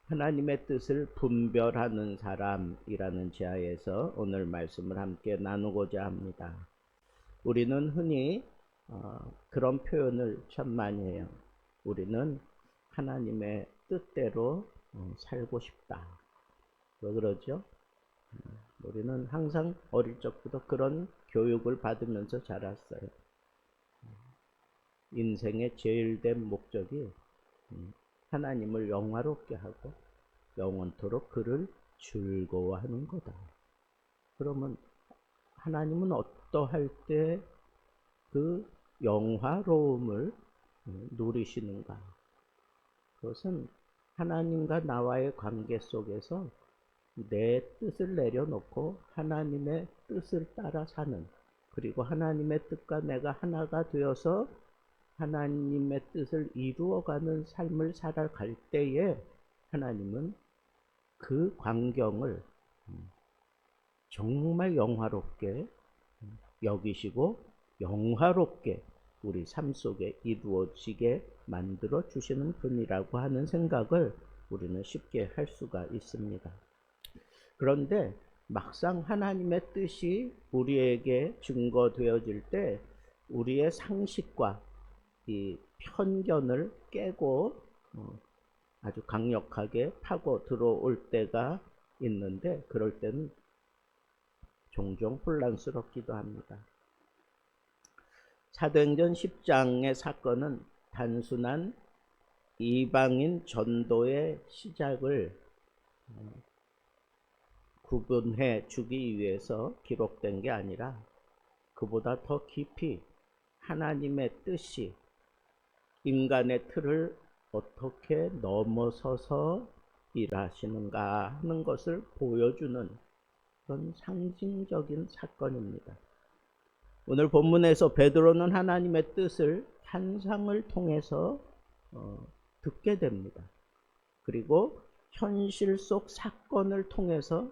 하나님의 뜻을 분별하는 사람이라는 지하에서 오늘 말씀을 함께 나누고자 합니다. 우리는 흔히 그런 표현을 참 많이 해요. 우리는 하나님의 뜻대로 살고 싶다. 왜 그러죠? 우리는 항상 어릴 적부터 그런 교육을 받으면서 자랐어요. 인생의 제일 된 목적이 하나님을 영화롭게 하고 영원토록 그를 즐거워하는 거다. 그러면 하나님은 어떠할 때 그 영화로움을 누리시는가? 그것은 하나님과 나와의 관계 속에서 내 뜻을 내려놓고 하나님의 뜻을 따라 사는, 그리고 하나님의 뜻과 내가 하나가 되어서 하나님의 뜻을 이루어가는 삶을 살아갈 때에 하나님은 그 광경을 정말 영화롭게 여기시고 영화롭게 우리 삶 속에 이루어지게 만들어 주시는 분이라고 하는 생각을 우리는 쉽게 할 수가 있습니다. 그런데 막상 하나님의 뜻이 우리에게 증거되어질 때 우리의 상식과 이 편견을 깨고 아주 강력하게 파고 들어올 때가 있는데, 그럴 때는 종종 혼란스럽기도 합니다. 사도행전 10장의 사건은 단순한 이방인 전도의 시작을 구분해 주기 위해서 기록된 게 아니라 그보다 더 깊이 하나님의 뜻이 인간의 틀을 어떻게 넘어서서 일하시는가 하는 것을 보여주는 그런 상징적인 사건입니다. 오늘 본문에서 베드로는 하나님의 뜻을 환상을 통해서 듣게 됩니다. 그리고 현실 속 사건을 통해서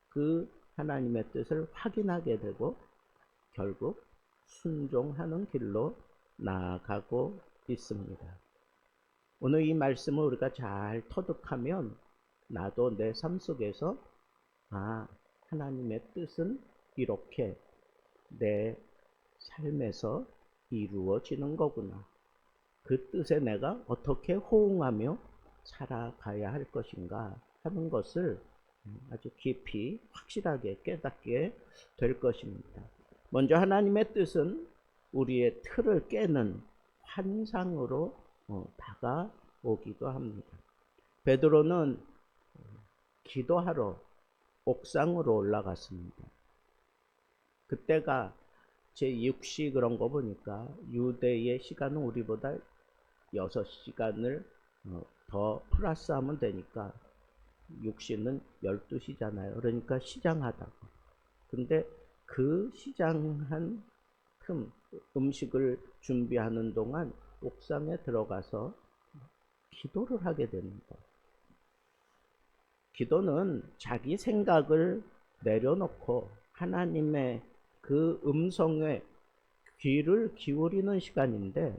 그 하나님의 뜻을 확인하게 되고 결국 순종하는 길로 나아가고 있습니다. 오늘 이 말씀을 우리가 잘 터득하면 나도 내 삶 속에서 하나님의 뜻은 이렇게 내 삶에서 이루어지는 거구나. 그 뜻에 내가 어떻게 호응하며 살아가야 할 것인가 하는 것을 아주 깊이 확실하게 깨닫게 될 것입니다. 먼저 하나님의 뜻은 우리의 틀을 깨는 환상으로 다가오기도 합니다. 베드로는 기도하러 옥상으로 올라갔습니다. 그때가 제6시 그런 거 보니까 유대의 시간은 우리보다 6시간을 더 플러스하면 되니까 6시는 12시잖아요. 그러니까 시장하다고. 근데 그 시장한 틈 음식을 준비하는 동안 옥상에 들어가서 기도를 하게 됩니다. 기도는 자기 생각을 내려놓고 하나님의 그 음성에 귀를 기울이는 시간인데,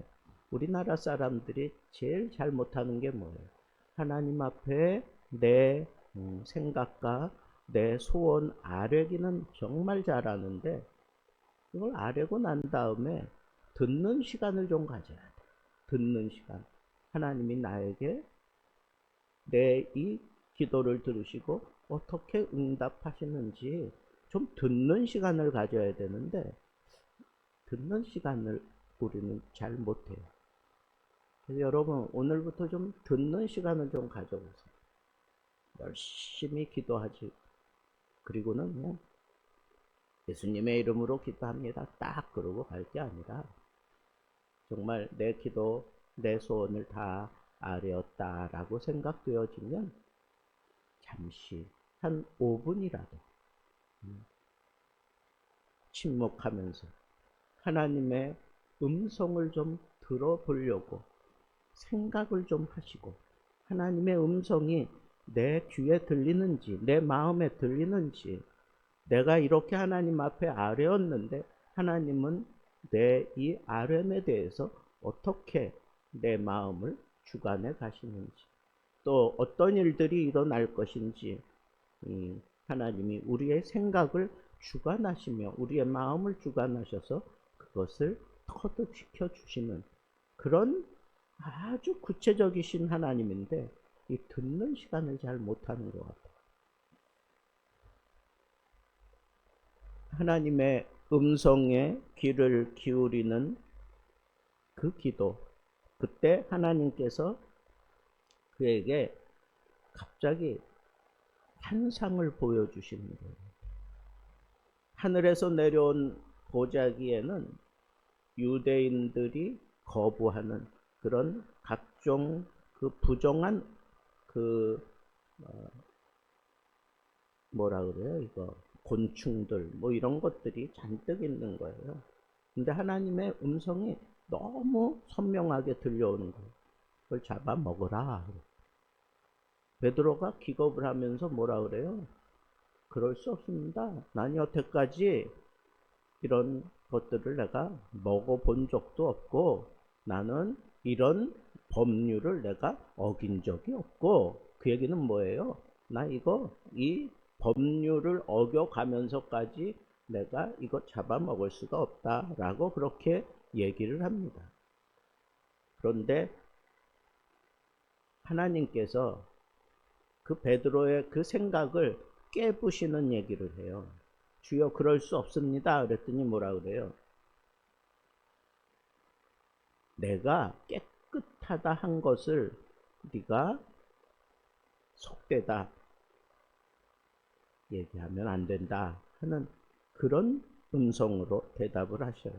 우리나라 사람들이 제일 잘못하는 게 뭐예요? 하나님 앞에 내 생각과 내 소원 아뢰기는 정말 잘하는데, 이걸 아뢰고 난 다음에 듣는 시간을 좀 가져야 돼. 듣는 시간. 하나님이 나에게 내 이 기도를 들으시고 어떻게 응답하시는지 좀 듣는 시간을 가져야 되는데, 듣는 시간을 우리는 잘 못해요. 그래서 여러분, 오늘부터 좀 듣는 시간을 좀 가져보세요. 열심히 기도하지. 그리고는 뭐 예수님의 이름으로 기도합니다, 딱 그러고 갈 게 아니라 정말 내 기도, 내 소원을 다 아뢰었다라고 생각되어지면 잠시 한 5분이라도 침묵하면서 하나님의 음성을 좀 들어보려고 생각을 좀 하시고, 하나님의 음성이 내 귀에 들리는지 내 마음에 들리는지, 내가 이렇게 하나님 앞에 아뢰었는데 하나님은 내 이 아뢰에 대해서 어떻게 내 마음을 주관해 가시는지, 또 어떤 일들이 일어날 것인지 하나님이 우리의 생각을 주관하시며 우리의 마음을 주관하셔서 그것을 터득시켜 주시는 그런 아주 구체적이신 하나님인데 이 듣는 시간을 잘 못하는 것 같아요. 하나님의 음성에 귀를 기울이는 그 기도, 그때 하나님께서 그에게 갑자기 환상을 보여주시는 거예요. 하늘에서 내려온 보자기에는 유대인들이 거부하는 그런 각종 그 부정한 그 뭐라 그래요 이거 곤충들 뭐 이런 것들이 잔뜩 있는 거예요. 근데 하나님의 음성이 너무 선명하게 들려오는 거예요. 그걸 잡아 먹으라. 베드로가 기겁을 하면서 뭐라 그래요? 그럴 수 없습니다. 난 여태까지 이런 것들을 내가 먹어본 적도 없고 나는 이런 법률을 내가 어긴 적이 없고 그 얘기는 뭐예요? 나 이 법률을 어겨가면서까지 내가 이거 잡아먹을 수가 없다라고 그렇게 얘기를 합니다. 그런데 하나님께서 그 베드로의 그 생각을 깨부시는 얘기를 해요. 주여 그럴 수 없습니다. 그랬더니 뭐라 그래요? 내가 깨끗하다 한 것을 네가 속되다 얘기하면 안 된다 하는 그런 음성으로 대답을 하셔요.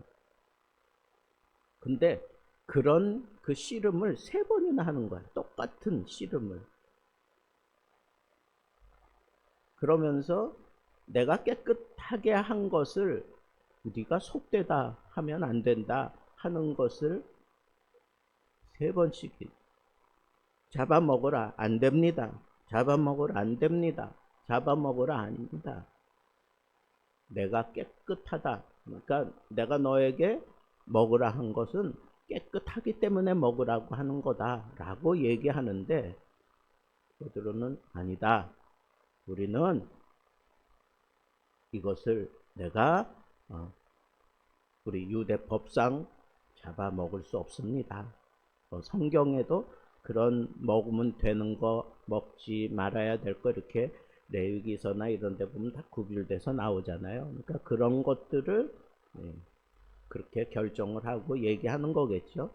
근데 그런 그 씨름을 3번이나 하는 거야. 똑같은 씨름을. 그러면서 내가 깨끗하게 한 것을 네가 속되다 하면 안 된다 하는 것을 3번씩 잡아먹으라 안 됩니다. 잡아먹으라 안 됩니다. 잡아먹으라 아닙니다. 내가 깨끗하다. 그러니까 내가 너에게 먹으라 한 것은 깨끗하기 때문에 먹으라고 하는 거다 라고 얘기하는데 베드로는 아니다. 우리는 이것을 내가 우리 유대 법상 잡아먹을 수 없습니다. 성경에도 그런 먹으면 되는 거 먹지 말아야 될 거 이렇게 레위기서나 이런 데 보면 다 구별돼서 나오잖아요. 그러니까 그런 것들을 그렇게 결정을 하고 얘기하는 거겠죠.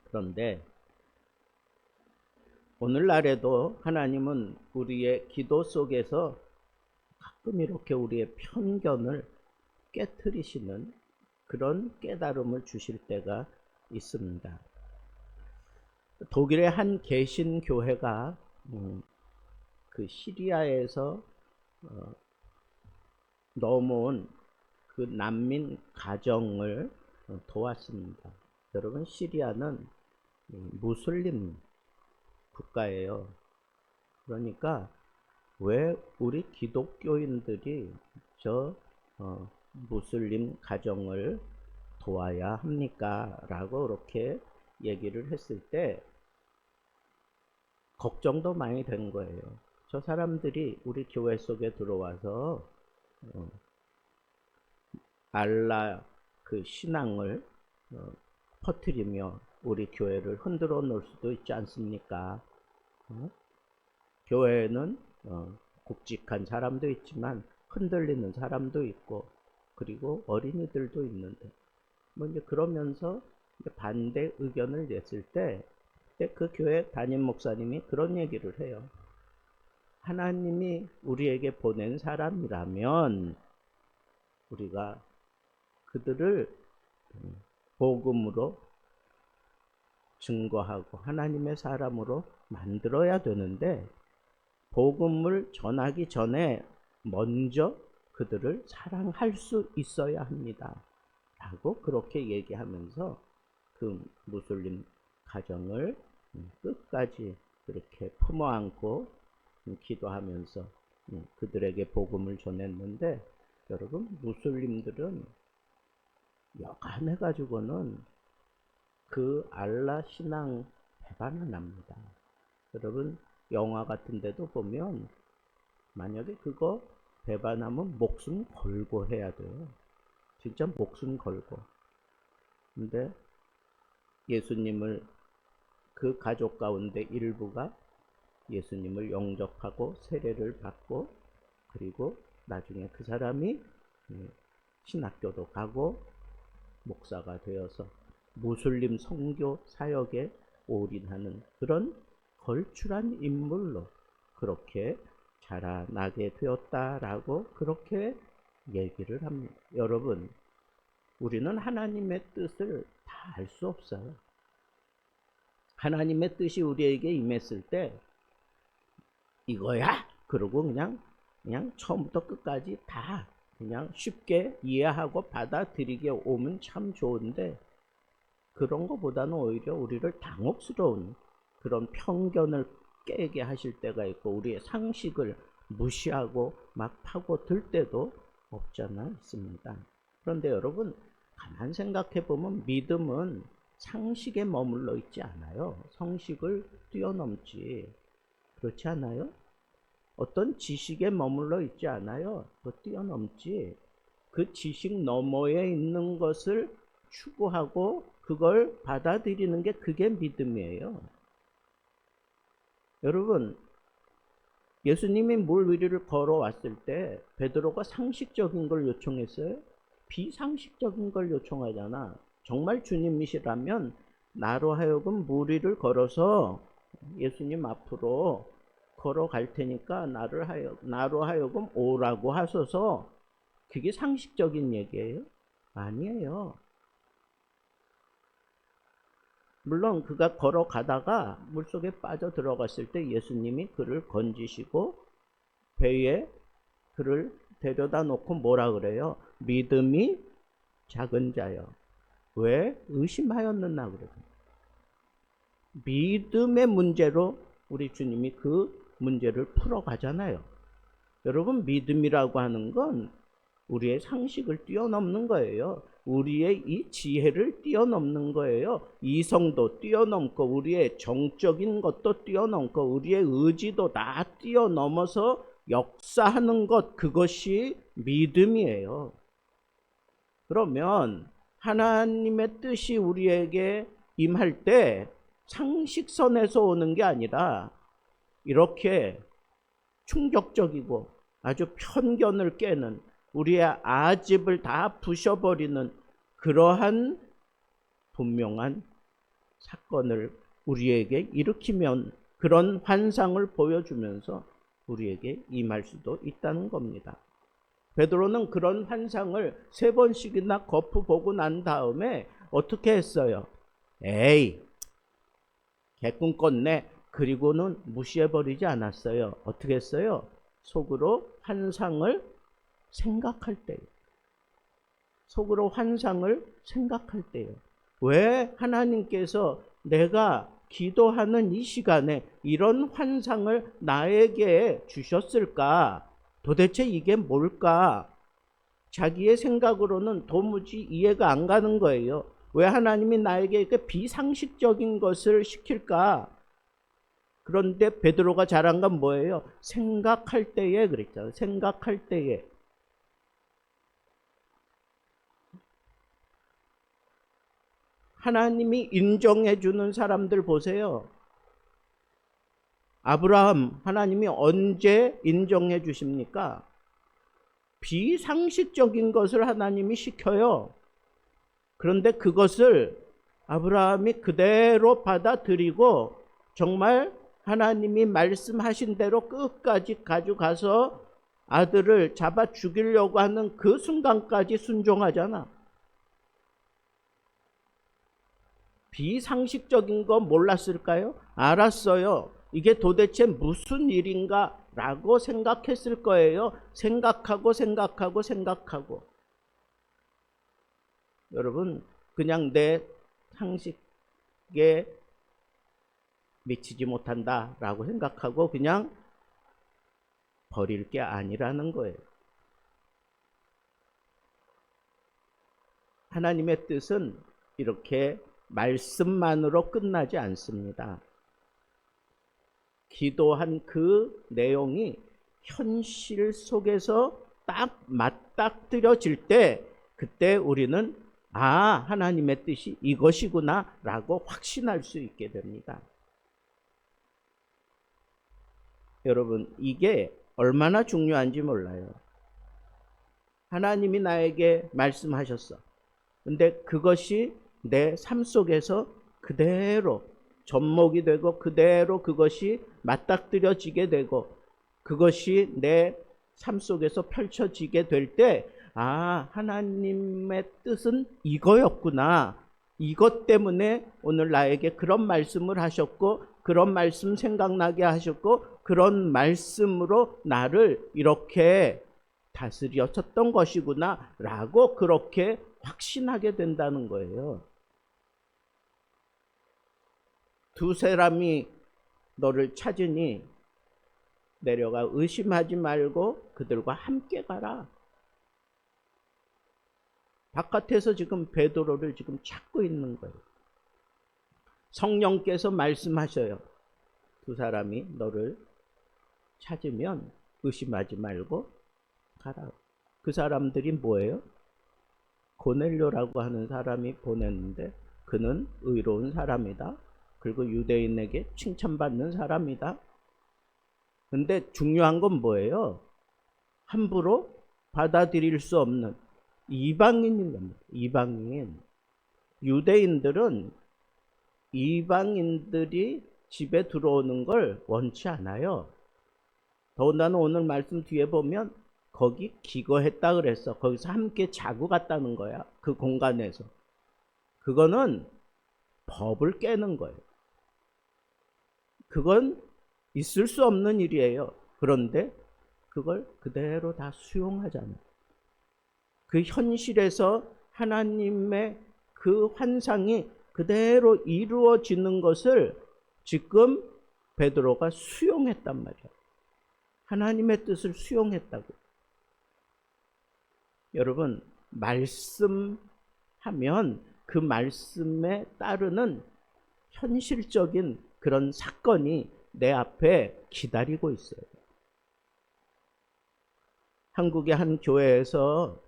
그런데 오늘날에도 하나님은 우리의 기도 속에서 가끔 이렇게 우리의 편견을 깨트리시는 그런 깨달음을 주실 때가 있습니다. 독일의 한 개신교회가 그 시리아에서 넘어온 그 난민 가정을 도왔습니다. 여러분 시리아는 무슬림 국가예요. 그러니까 왜 우리 기독교인들이 저 무슬림 가정을 도와야 합니까? 라고 그렇게 얘기를 했을 때 걱정도 많이 된 거예요. 저 사람들이 우리 교회 속에 들어와서 알라 그 신앙을 퍼뜨리며 우리 교회를 흔들어 놓을 수도 있지 않습니까? 교회에는 굵직한 사람도 있지만 흔들리는 사람도 있고 그리고 어린이들도 있는데 뭐 이제 그러면서 반대 의견을 냈을 때 그 교회 담임 목사님이 그런 얘기를 해요. 하나님이 우리에게 보낸 사람이라면 우리가 그들을 복음으로 증거하고 하나님의 사람으로 만들어야 되는데 복음을 전하기 전에 먼저 그들을 사랑할 수 있어야 합니다. 라고 그렇게 얘기하면서 그 무슬림 가정을 끝까지 그렇게 품어안고 기도하면서 그들에게 복음을 전했는데 여러분 무슬림들은 여간해 가지고는 그 알라 신앙 배반을 합니다. 여러분 영화 같은 데도 보면 만약에 그거 배반하면 목숨 걸고 해야 돼요. 진짜 목숨 걸고. 근데 예수님을 그 가족 가운데 일부가 예수님을 영접하고 세례를 받고 그리고 나중에 그 사람이 신학교도 가고 목사가 되어서 무슬림 선교 사역에 올인하는 그런 걸출한 인물로 그렇게 자라나게 되었다라고 그렇게 얘기를 합니다. 여러분, 우리는 하나님의 뜻을 다 알 수 없어요. 하나님의 뜻이 우리에게 임했을 때 이거야! 그러고 그냥 처음부터 끝까지 다 그냥 쉽게 이해하고 받아들이게 오면 참 좋은데 그런 것보다는 오히려 우리를 당혹스러운 그런 편견을 깨게 하실 때가 있고 우리의 상식을 무시하고 막 파고들 때도 없잖아 있습니다. 그런데 여러분 가만 생각해 보면 믿음은 상식에 머물러 있지 않아요. 성식을 뛰어넘지. 그렇지 않아요? 어떤 지식에 머물러 있지 않아요. 그 뛰어넘지. 그 지식 너머에 있는 것을 추구하고 그걸 받아들이는 게 그게 믿음이에요. 여러분 예수님이 물 위를 걸어왔을 때 베드로가 상식적인 걸 요청했어요? 비상식적인 걸 요청하잖아. 정말 주님이시라면 나로 하여금 물 위를 걸어서 예수님 앞으로 걸어갈 테니까 나로 하여금 오라고 하소서. 그게 상식적인 얘기예요? 아니에요. 물론 그가 걸어가다가 물속에 빠져 들어갔을 때 예수님이 그를 건지시고 배에 그를 데려다 놓고 뭐라 그래요? 믿음이 작은 자여 왜 의심하였느냐 그래요. 믿음의 문제로 우리 주님이 그 문제를 풀어가잖아요. 여러분 믿음이라고 하는 건 우리의 상식을 뛰어넘는 거예요. 우리의 이 지혜를 뛰어넘는 거예요. 이성도 뛰어넘고 우리의 정적인 것도 뛰어넘고 우리의 의지도 다 뛰어넘어서 역사하는 것, 그것이 믿음이에요. 그러면 하나님의 뜻이 우리에게 임할 때 상식선에서 오는 게 아니라 이렇게 충격적이고 아주 편견을 깨는 우리의 아집을 다 부셔버리는 그러한 분명한 사건을 우리에게 일으키면 그런 환상을 보여주면서 우리에게 임할 수도 있다는 겁니다. 베드로는 그런 환상을 3번씩이나 거푸 보고 난 다음에 어떻게 했어요? 에이, 개꿈 꿨네. 그리고는 무시해버리지 않았어요. 어떻게 했어요? 속으로 환상을 생각할 때요. 속으로 환상을 생각할 때요. 왜 하나님께서 내가 기도하는 이 시간에 이런 환상을 나에게 주셨을까? 도대체 이게 뭘까? 자기의 생각으로는 도무지 이해가 안 가는 거예요. 왜 하나님이 나에게 이렇게 비상식적인 것을 시킬까? 그런데 베드로가 잘한 건 뭐예요? 생각할 때에 그랬잖아요. 생각할 때에. 하나님이 인정해 주는 사람들 보세요. 아브라함 하나님이 언제 인정해 주십니까? 비상식적인 것을 하나님이 시켜요. 그런데 그것을 아브라함이 그대로 받아들이고 정말 하나님이 말씀하신 대로 끝까지 가져가서 아들을 잡아 죽이려고 하는 그 순간까지 순종하잖아. 비상식적인 거 몰랐을까요? 알았어요. 이게 도대체 무슨 일인가 라고 생각했을 거예요. 생각하고 여러분 그냥 내 상식에 미치지 못한다 라고 생각하고 그냥 버릴 게 아니라는 거예요. 하나님의 뜻은 이렇게 말씀만으로 끝나지 않습니다. 기도한 그 내용이 현실 속에서 딱 맞닥뜨려질 때, 그때 우리는 하나님의 뜻이 이것이구나 라고 확신할 수 있게 됩니다. 여러분, 이게 얼마나 중요한지 몰라요. 하나님이 나에게 말씀하셨어. 근데 그것이 내 삶 속에서 그대로 접목이 되고 그대로 그것이 맞닥뜨려지게 되고 그것이 내 삶 속에서 펼쳐지게 될 때, 하나님의 뜻은 이거였구나. 이것 때문에 오늘 나에게 그런 말씀을 하셨고 그런 말씀 생각나게 하셨고 그런 말씀으로 나를 이렇게 다스렸었던 것이구나 라고 그렇게 확신하게 된다는 거예요. 두 사람이 너를 찾으니 내려가 의심하지 말고 그들과 함께 가라. 바깥에서 지금 베드로를 지금 찾고 있는 거예요. 성령께서 말씀하셔요. 두 사람이 너를 찾으면 의심하지 말고 가라. 그 사람들이 뭐예요? 고넬료라고 하는 사람이 보냈는데 그는 의로운 사람이다. 그리고 유대인에게 칭찬받는 사람이다. 근데 중요한 건 뭐예요? 함부로 받아들일 수 없는 이방인인 겁니다. 이방인. 유대인들은 이방인들이 집에 들어오는 걸 원치 않아요. 더군다나 오늘 말씀 뒤에 보면 거기 기거했다 그랬어. 거기서 함께 자고 갔다는 거야. 그 공간에서. 그거는 법을 깨는 거예요. 그건 있을 수 없는 일이에요. 그런데 그걸 그대로 다 수용하잖아요. 그 현실에서 하나님의 그 환상이 그대로 이루어지는 것을 지금 베드로가 수용했단 말이야. 하나님의 뜻을 수용했다고. 여러분, 말씀하면 그 말씀에 따르는 현실적인 그런 사건이 내 앞에 기다리고 있어요. 한국의 한 교회에서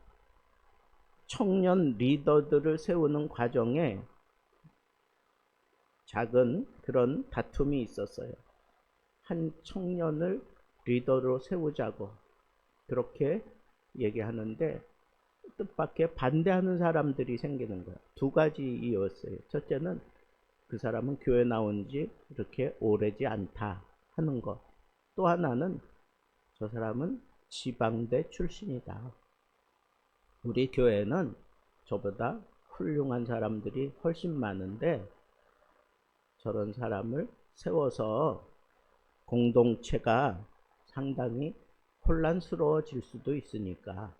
청년 리더들을 세우는 과정에 작은 그런 다툼이 있었어요. 한 청년을 리더로 세우자고 그렇게 얘기하는데 뜻밖의 반대하는 사람들이 생기는 거예요. 두 가지 이유였어요. 첫째는 그 사람은 교회 나온 지 이렇게 오래지 않다 하는 것. 또 하나는 저 사람은 지방대 출신이다. 우리 교회는 저보다 훌륭한 사람들이 훨씬 많은데 저런 사람을 세워서 공동체가 상당히 혼란스러워질 수도 있으니까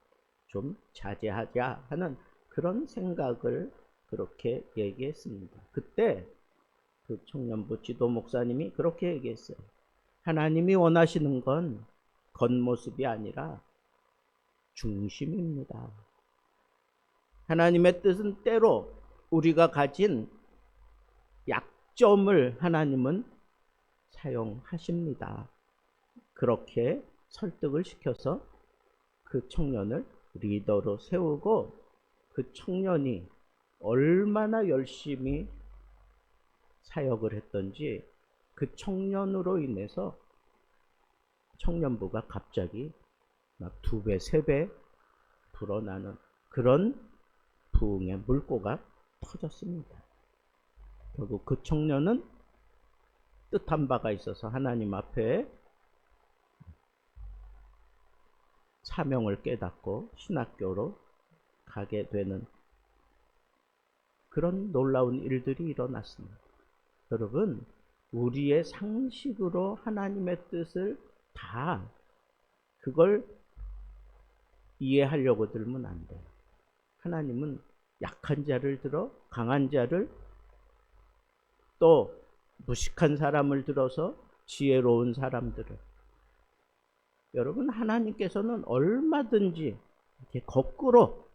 좀 자제하자 하는 그런 생각을 그렇게 얘기했습니다. 그때 그 청년부 지도 목사님이 그렇게 얘기했어요. 하나님이 원하시는 건 겉모습이 아니라 중심입니다. 하나님의 뜻은 때로 우리가 가진 약점을 하나님은 사용하십니다. 그렇게 설득을 시켜서 그 청년을 리더로 세우고 그 청년이 얼마나 열심히 사역을 했던지 그 청년으로 인해서 청년부가 갑자기 막 2배, 3배 불어나는 그런 부흥의 물꼬가 터졌습니다. 결국 그 청년은 뜻한 바가 있어서 하나님 앞에 사명을 깨닫고 신학교로 가게 되는 그런 놀라운 일들이 일어났습니다. 여러분, 우리의 상식으로 하나님의 뜻을 다 그걸 이해하려고 들면 안 돼요. 하나님은 약한 자를 들어 강한 자를 또 무식한 사람을 들어서 지혜로운 사람들을 여러분 하나님께서는 얼마든지 이렇게 거꾸로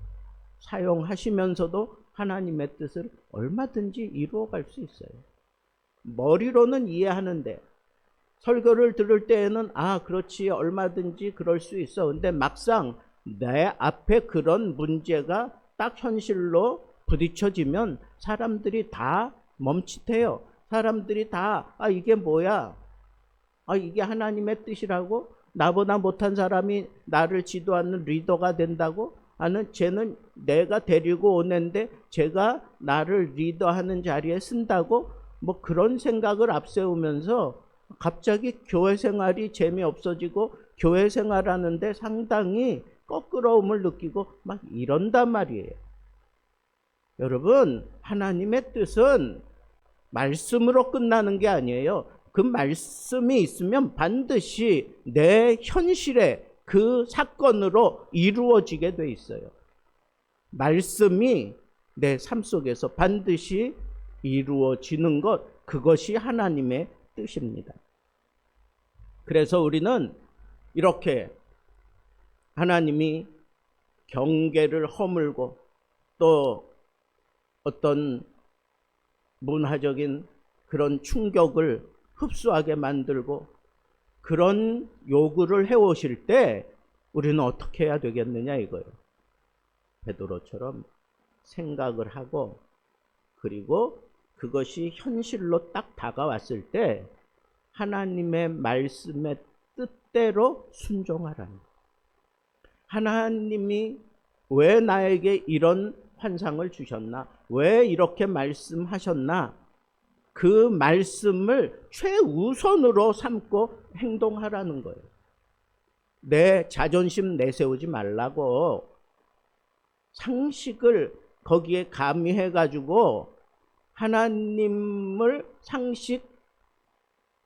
사용하시면서도 하나님의 뜻을 얼마든지 이루어갈 수 있어요. 머리로는 이해하는데 설교를 들을 때에는 그렇지, 얼마든지 그럴 수 있어. 근데 막상 내 앞에 그런 문제가 딱 현실로 부딪혀지면 사람들이 다 멈칫해요. 사람들이 다 이게 뭐야? 이게 하나님의 뜻이라고? 나보다 못한 사람이 나를 지도하는 리더가 된다고? 쟤는 내가 데리고 오는데 제가 나를 리더하는 자리에 쓴다고? 뭐 그런 생각을 앞세우면서 갑자기 교회 생활이 재미없어지고 교회 생활하는데 상당히 껄끄러움을 느끼고 막 이런단 말이에요. 여러분, 하나님의 뜻은 말씀으로 끝나는 게 아니에요. 그 말씀이 있으면 반드시 내 현실에 그 사건으로 이루어지게 돼 있어요. 말씀이 내 삶 속에서 반드시 이루어지는 것, 그것이 하나님의 뜻입니다. 그래서 우리는 이렇게 하나님이 경계를 허물고 또 어떤 문화적인 그런 충격을 흡수하게 만들고 그런 요구를 해오실 때 우리는 어떻게 해야 되겠느냐 이거예요. 베드로처럼 생각을 하고 그리고 그것이 현실로 딱 다가왔을 때 하나님의 말씀의 뜻대로 순종하라는 거예요. 하나님이 왜 나에게 이런 환상을 주셨나? 왜 이렇게 말씀하셨나? 그 말씀을 최우선으로 삼고 행동하라는 거예요. 내 자존심 내세우지 말라고 상식을 거기에 가미해 가지고 하나님을 상식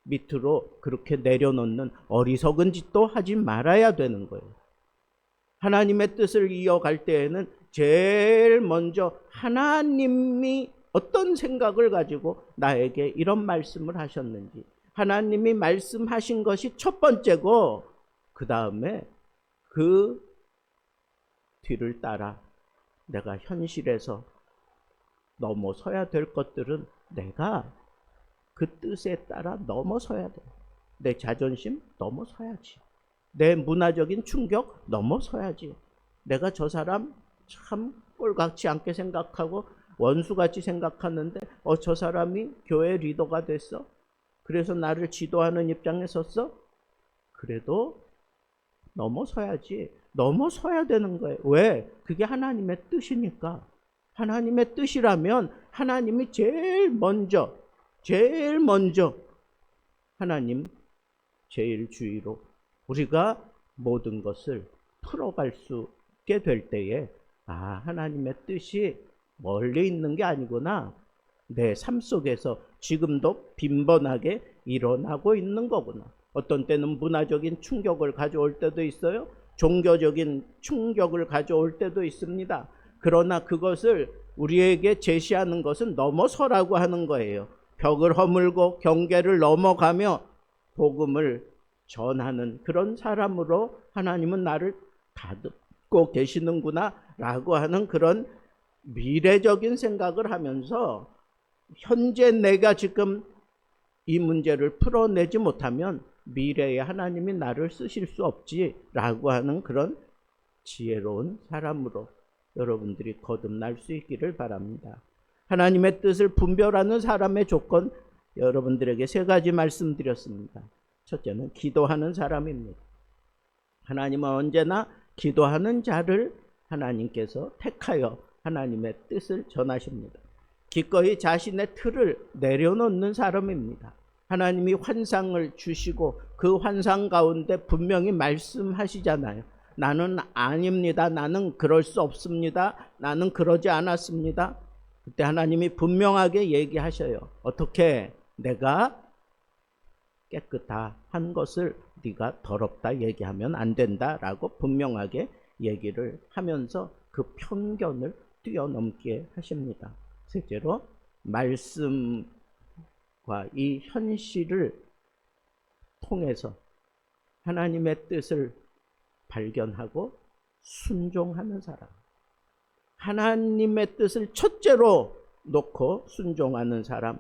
밑으로 그렇게 내려놓는 어리석은 짓도 하지 말아야 되는 거예요. 하나님의 뜻을 이어갈 때에는 제일 먼저 하나님이 어떤 생각을 가지고 나에게 이런 말씀을 하셨는지, 하나님이 말씀하신 것이 첫 번째고 그 다음에 그 뒤를 따라 내가 현실에서 넘어서야 될 것들은 내가 그 뜻에 따라 넘어서야 돼. 내 자존심 넘어서야지. 내 문화적인 충격 넘어서야지. 내가 저 사람 참 꼴같지 않게 생각하고 원수같이 생각하는데 저 사람이 교회 리더가 됐어? 그래서 나를 지도하는 입장에 섰어? 그래도 넘어서야지. 넘어서야 되는 거예요. 왜? 그게 하나님의 뜻이니까. 하나님의 뜻이라면 하나님이 제일 먼저 하나님 제일 주의로 우리가 모든 것을 풀어갈 수 있게 될 때에 하나님의 뜻이 멀리 있는 게 아니구나. 내 삶 속에서 지금도 빈번하게 일어나고 있는 거구나. 어떤 때는 문화적인 충격을 가져올 때도 있어요. 종교적인 충격을 가져올 때도 있습니다. 그러나 그것을 우리에게 제시하는 것은 넘어서라고 하는 거예요. 벽을 허물고 경계를 넘어가며 복음을 전하는 그런 사람으로 하나님은 나를 다듬고 계시는구나 라고 하는 그런 미래적인 생각을 하면서 현재 내가 지금 이 문제를 풀어내지 못하면 미래에 하나님이 나를 쓰실 수 없지라고 하는 그런 지혜로운 사람으로 여러분들이 거듭날 수 있기를 바랍니다. 하나님의 뜻을 분별하는 사람의 조건 여러분들에게 3가지 말씀드렸습니다. 첫째는 기도하는 사람입니다. 하나님은 언제나 기도하는 자를 하나님께서 택하여 하나님의 뜻을 전하십니다. 기꺼이 자신의 틀을 내려놓는 사람입니다. 하나님이 환상을 주시고 그 환상 가운데 분명히 말씀하시잖아요. 나는 아닙니다. 나는 그럴 수 없습니다. 나는 그러지 않았습니다. 그때 하나님이 분명하게 얘기하셔요. 어떻게? 내가 깨끗한 것을 네가 더럽다 얘기하면 안 된다라고 분명하게 얘기를 하면서 그 편견을 뛰어넘게 하십니다. 셋째로 말씀과 이 현실을 통해서 하나님의 뜻을 발견하고 순종하는 사람. 하나님의 뜻을 첫째로 놓고 순종하는 사람,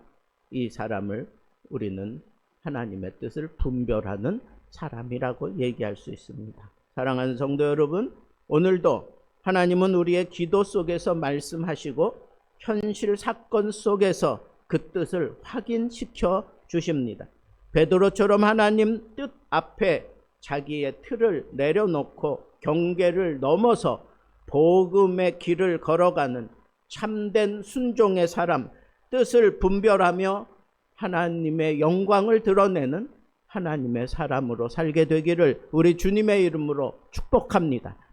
이 사람을 우리는 하나님의 뜻을 분별하는 사람이라고 얘기할 수 있습니다. 사랑하는 성도 여러분, 오늘도 하나님은 우리의 기도 속에서 말씀하시고 현실 사건 속에서 그 뜻을 확인시켜 주십니다. 베드로처럼 하나님 뜻 앞에 자기의 틀을 내려놓고 경계를 넘어서 복음의 길을 걸어가는 참된 순종의 사람, 뜻을 분별하며 하나님의 영광을 드러내는 하나님의 사람으로 살게 되기를 우리 주님의 이름으로 축복합니다.